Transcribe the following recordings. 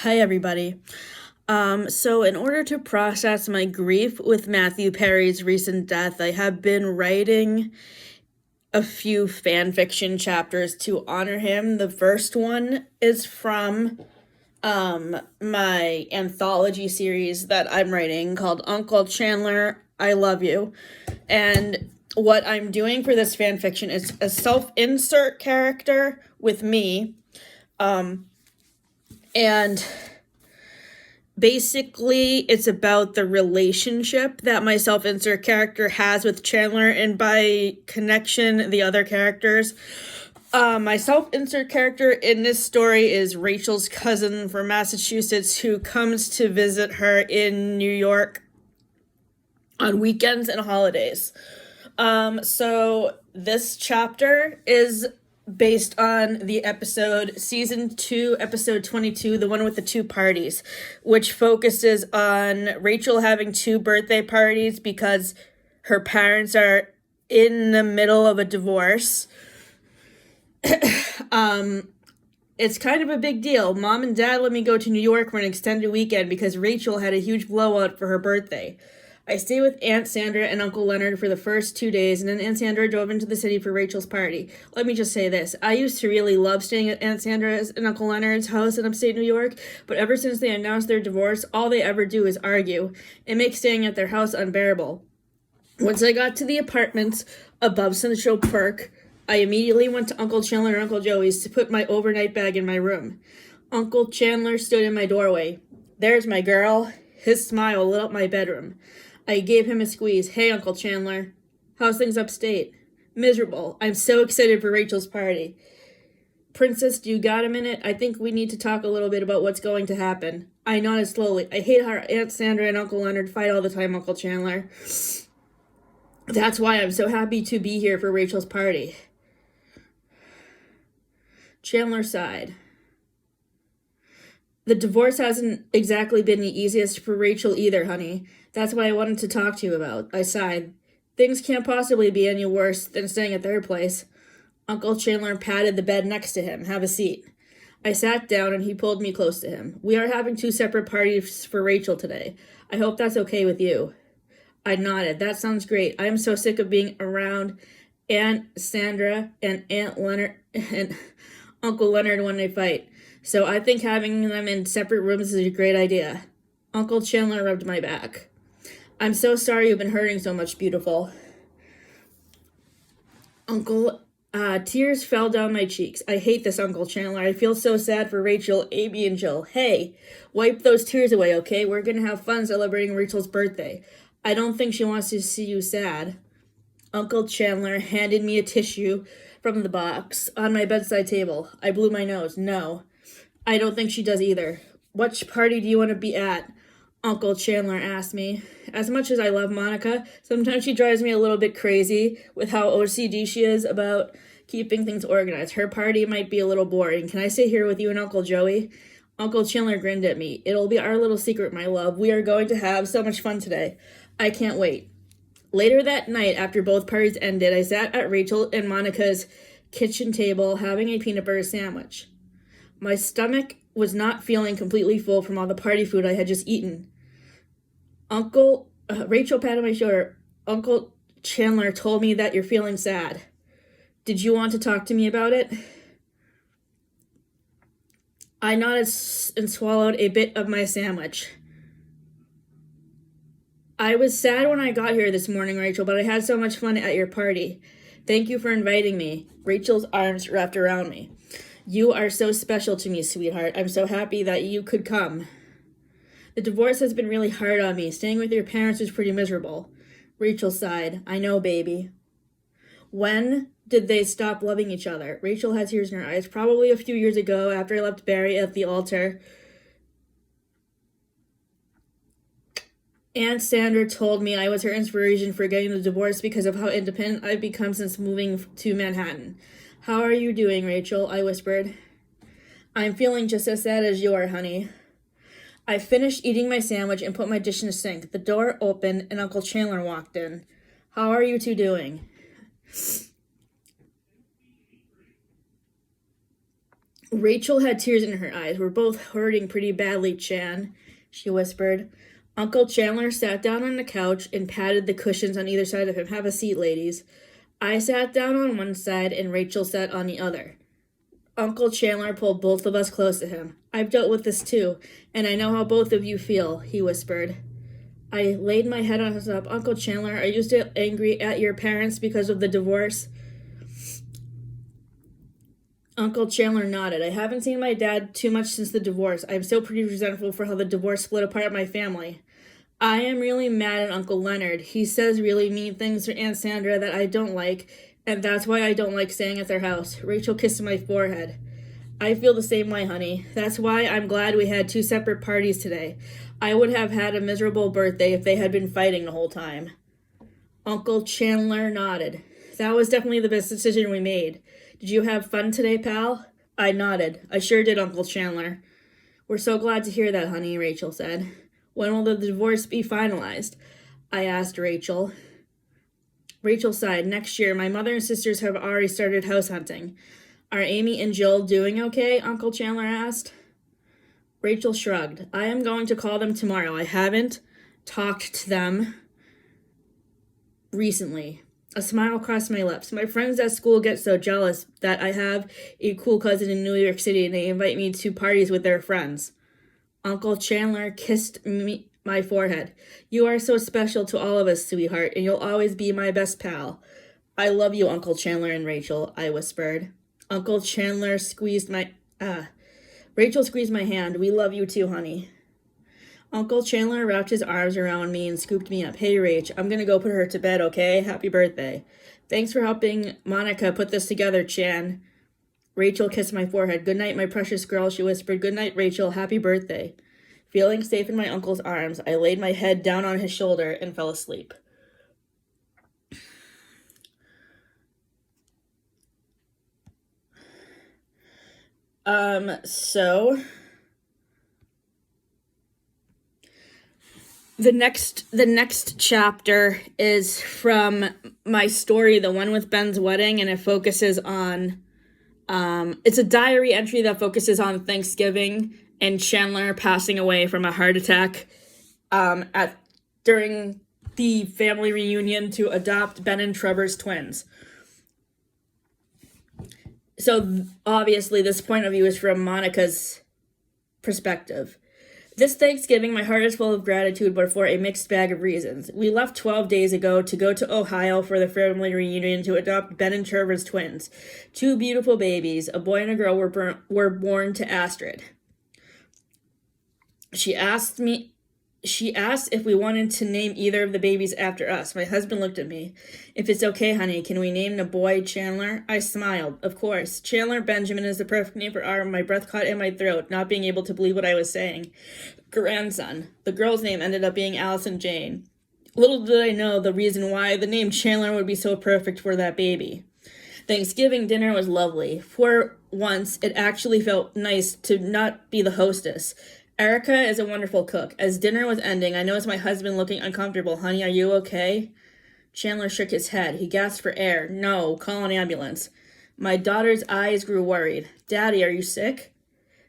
Hi, everybody. So in order to process my grief with Matthew Perry's recent death, I have been writing a few fan fiction chapters to honor him. The first one is from my anthology series that I'm writing called Uncle Chandler, I Love You. And what I'm doing for this fan fiction is a self-insert character with me. And basically, it's about the relationship that my self-insert character has with Chandler, and by connection, the other characters. My self-insert character in this story is Rachel's cousin from Massachusetts who comes to visit her in New York on weekends and holidays. So this chapter is based on the episode, season 2, episode 22, the one with the two parties, which focuses on Rachel having two birthday parties because her parents are in the middle of a divorce. It's kind of a big deal. Mom and Dad let me go to New York for an extended weekend because Rachel had a huge blowout for her birthday. I stayed with Aunt Sandra and Uncle Leonard for the first 2 days, and then Aunt Sandra drove into the city for Rachel's party. Let me just say this. I used to really love staying at Aunt Sandra's and Uncle Leonard's house in upstate New York, but ever since they announced their divorce, all they ever do is argue. It makes staying at their house unbearable. Once I got to the apartments above Central Park, I immediately went to Uncle Chandler and Uncle Joey's to put my overnight bag in my room. Uncle Chandler stood in my doorway. There's my girl. His smile lit up my bedroom. I gave him a squeeze. Hey, Uncle Chandler. How's things upstate? Miserable. I'm so excited for Rachel's party. Princess, do you got a minute? I think we need to talk a little bit about what's going to happen. I nodded slowly. I hate how Aunt Sandra and Uncle Leonard fight all the time, Uncle Chandler. That's why I'm so happy to be here for Rachel's party. Chandler sighed. The divorce hasn't exactly been the easiest for Rachel either, honey. That's what I wanted to talk to you about. I sighed. Things can't possibly be any worse than staying at their place. Uncle Chandler patted the bed next to him. Have a seat. I sat down and he pulled me close to him. We are having 2 separate parties for Rachel today. I hope that's okay with you. I nodded. That sounds great. I am so sick of being around Aunt Sandra and Aunt Leonard and Uncle Leonard when they fight. So I think having them in separate rooms is a great idea. Uncle Chandler rubbed my back. I'm so sorry you've been hurting so much, beautiful. Tears fell down my cheeks. I hate this, Uncle Chandler. I feel so sad for Rachel, Amy, and Jill. Hey, wipe those tears away, okay? We're gonna have fun celebrating Rachel's birthday. I don't think she wants to see you sad. Uncle Chandler handed me a tissue from the box on my bedside table. I blew my nose. No, I don't think she does either. Which party do you want to be at? Uncle Chandler asked me. As much as I love Monica, sometimes she drives me a little bit crazy with how OCD she is about keeping things organized. Her party might be a little boring. Can I stay here with you and Uncle Joey? Uncle Chandler grinned at me. It'll be our little secret, my love. We are going to have so much fun today. I can't wait. Later that night, after both parties ended, I sat at Rachel and Monica's kitchen table having a peanut butter sandwich. My stomach was not feeling completely full from all the party food I had just eaten. Rachel patted my shoulder. Uncle Chandler told me that you're feeling sad. Did you want to talk to me about it? I nodded and swallowed a bit of my sandwich. I was sad when I got here this morning, Rachel, but I had so much fun at your party. Thank you for inviting me. Rachel's arms wrapped around me. You are so special to me, sweetheart. I'm so happy that you could come. The divorce has been really hard on me. Staying with your parents was pretty miserable. Rachel sighed. I know, baby. When did they stop loving each other? Rachel had tears in her eyes. Probably a few years ago, after I left Barry at the altar. Aunt Sandra told me I was her inspiration for getting the divorce because of how independent I've become since moving to Manhattan. How are you doing, Rachel? I whispered. I'm feeling just as sad as you are, honey. I finished eating my sandwich and put my dish in the sink. The door opened and Uncle Chandler walked in. How are you two doing? Rachel had tears in her eyes. We're both hurting pretty badly, Chan, she whispered. Uncle Chandler sat down on the couch and patted the cushions on either side of him. Have a seat, ladies. I sat down on one side and Rachel sat on the other. Uncle Chandler pulled both of us close to him. I've dealt with this too, and I know how both of you feel, he whispered. I laid my head on his lap. Uncle Chandler, are you still angry at your parents because of the divorce? Uncle Chandler nodded. I haven't seen my dad too much since the divorce. I'm still pretty resentful for how the divorce split apart my family. I am really mad at Uncle Leonard. He says really mean things to Aunt Sandra that I don't like, and that's why I don't like staying at their house. Rachel kissed my forehead. I feel the same way, honey. That's why I'm glad we had 2 separate parties today. I would have had a miserable birthday if they had been fighting the whole time. Uncle Chandler nodded. That was definitely the best decision we made. Did you have fun today, pal? I nodded. I sure did, Uncle Chandler. We're so glad to hear that, honey, Rachel said. When will the divorce be finalized? I asked Rachel. Rachel sighed. Next year, my mother and sisters have already started house hunting. Are Amy and Jill doing okay? Uncle Chandler asked. Rachel shrugged. I am going to call them tomorrow. I haven't talked to them recently. A smile crossed my lips. My friends at school get so jealous that I have a cool cousin in New York City and they invite me to parties with their friends. Uncle Chandler kissed my forehead. You are so special to all of us, sweetheart, and you'll always be my best pal. I love you, Uncle Chandler and Rachel, I whispered. Uncle Chandler Rachel squeezed my hand. We love you too, honey. Uncle Chandler wrapped his arms around me and scooped me up. Hey, Rach, I'm gonna go put her to bed, okay? Happy birthday. Thanks for helping Monica put this together, Chan. Rachel kissed my forehead. Good night, my precious girl, she whispered. Good night, Rachel. Happy birthday. Feeling safe in my uncle's arms, I laid my head down on his shoulder and fell asleep. So the next chapter is from my story, the one with Ben's wedding, and it focuses on it's a diary entry that focuses on Thanksgiving and Chandler passing away from a heart attack during the family reunion to adopt Ben and Trevor's twins. So obviously this point of view is from Monica's perspective. This Thanksgiving, my heart is full of gratitude, but for a mixed bag of reasons. We left 12 days ago to go to Ohio for the family reunion to adopt Ben and Trevor's twins. 2 beautiful babies, a boy and a girl, were born to Astrid. She asked if we wanted to name either of the babies after us. My husband looked at me. If it's okay, honey, can we name the boy Chandler? I smiled. Of course. Chandler Benjamin is the perfect name for our. My breath caught in my throat, not being able to believe what I was saying. Grandson. The girl's name ended up being Allison Jane. Little did I know the reason why the name Chandler would be so perfect for that baby. Thanksgiving dinner was lovely. For once, it actually felt nice to not be the hostess. Erica is a wonderful cook. As dinner was ending, I noticed my husband looking uncomfortable. Honey, are you okay? Chandler shook his head. He gasped for air. No, call an ambulance. My daughter's eyes grew worried. Daddy, are you sick?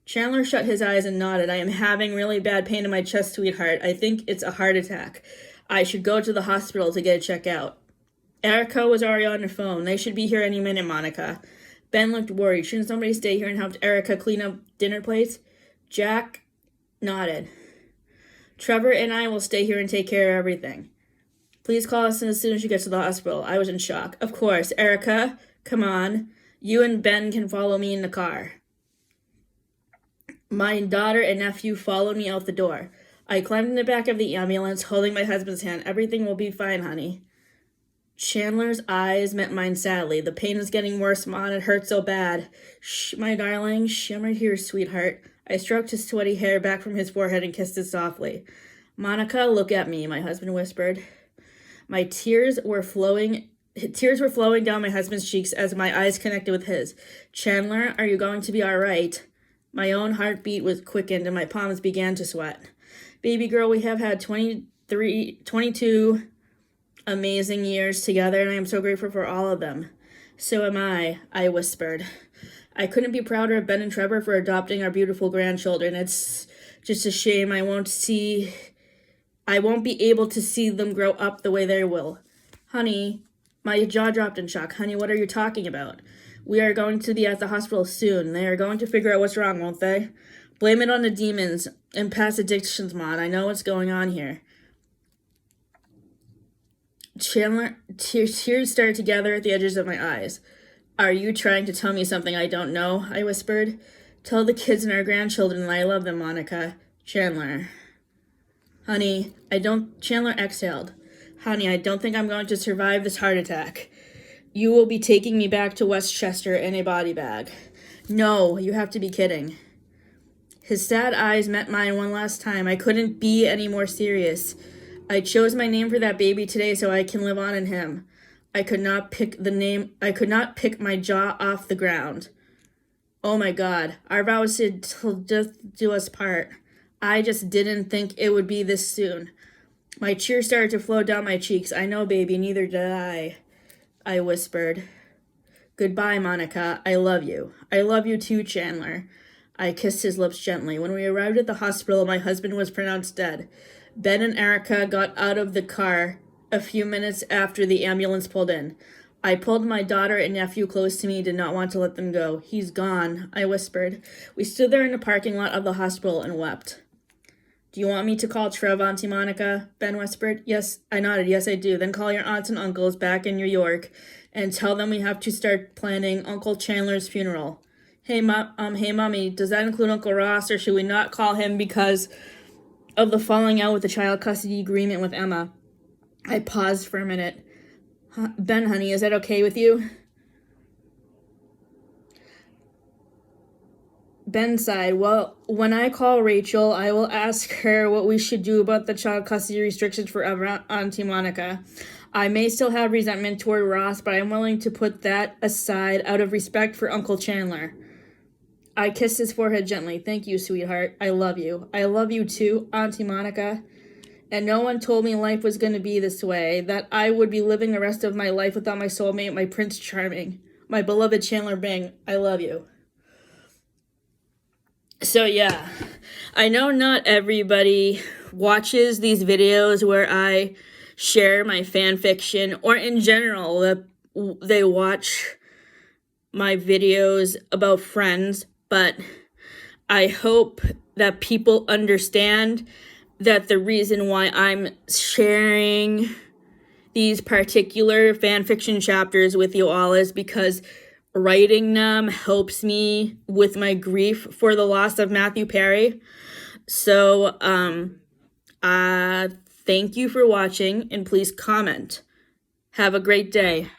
Chandler shut his eyes and nodded. I am having really bad pain in my chest, sweetheart. I think it's a heart attack. I should go to the hospital to get it checked out. Erica was already on the phone. They should be here any minute, Monica. Ben looked worried. Shouldn't somebody stay here and help Erica clean up dinner plates? Jack nodded. Trevor and I will stay here and take care of everything. Please call us as soon as you get to the hospital. I was in shock. Of course. Erica, come on. You and Ben can follow me in the car. My daughter and nephew followed me out the door. I climbed in the back of the ambulance, holding my husband's hand. Everything will be fine, honey. Chandler's eyes met mine sadly. The pain is getting worse, Mom. It hurts so bad. Shh, my darling. Shh, I'm right here, sweetheart. I stroked his sweaty hair back from his forehead and kissed it softly. Monica, look at me, my husband whispered. My tears were flowing down my husband's cheeks as my eyes connected with his. Chandler, are you going to be all right? My own heartbeat was quickened and my palms began to sweat. Baby girl, we have had 22 amazing years together and I am so grateful for all of them. So am I whispered. I couldn't be prouder of Ben and Trevor for adopting our beautiful grandchildren. It's just a shame I won't be able to see them grow up the way they will. Honey, my jaw dropped in shock. Honey, what are you talking about? We are going to be at the hospital soon. They are going to figure out what's wrong, won't they? Blame it on the demons and past addictions, Mon. I know what's going on here. Chandler, tears started to gather at the edges of my eyes. Are you trying to tell me something I don't know? I whispered. Tell the kids and our grandchildren that I love them, Monica. Chandler. Honey, Chandler exhaled. Honey, I don't think I'm going to survive this heart attack. You will be taking me back to Westchester in a body bag. No, you have to be kidding. His sad eyes met mine one last time. I couldn't be any more serious. I chose my name for that baby today so I can live on in him. I could not pick my jaw off the ground. Oh my God, our vow was to just do us part. I just didn't think it would be this soon. My tears started to flow down my cheeks. I know, baby, neither did I whispered. Goodbye, Monica. I love you. I love you too, Chandler. I kissed his lips gently. When we arrived at the hospital, my husband was pronounced dead. Ben and Erica got out of the car a few minutes after the ambulance pulled in. I pulled my daughter and nephew close to me, did not want to let them go. He's gone, I whispered. We stood there in the parking lot of the hospital and wept. Do you want me to call Trev, Auntie Monica? Ben whispered. Yes, I nodded. Yes, I do. Then call your aunts and uncles back in New York and tell them we have to start planning Uncle Chandler's funeral. Hey, Mommy, does that include Uncle Ross, or should we not call him because of the falling out with the child custody agreement with Emma? I paused for a minute. Ben, honey, is that okay with you? Ben sighed. Well, when I call Rachel, I will ask her what we should do about the child custody restrictions for Auntie Monica. I may still have resentment toward Ross, but I'm willing to put that aside out of respect for Uncle Chandler. I kissed his forehead gently. Thank you, sweetheart. I love you. I love you too, Auntie Monica. And no one told me life was going to be this way, that I would be living the rest of my life without my soulmate, my Prince Charming, my beloved Chandler Bing. I love you. So yeah, I know not everybody watches these videos where I share my fan fiction, or in general, that they watch my videos about Friends, but I hope that people understand that the reason why I'm sharing these particular fan fiction chapters with you all is because writing them helps me with my grief for the loss of Matthew Perry. So, thank you for watching, and please comment. Have a great day.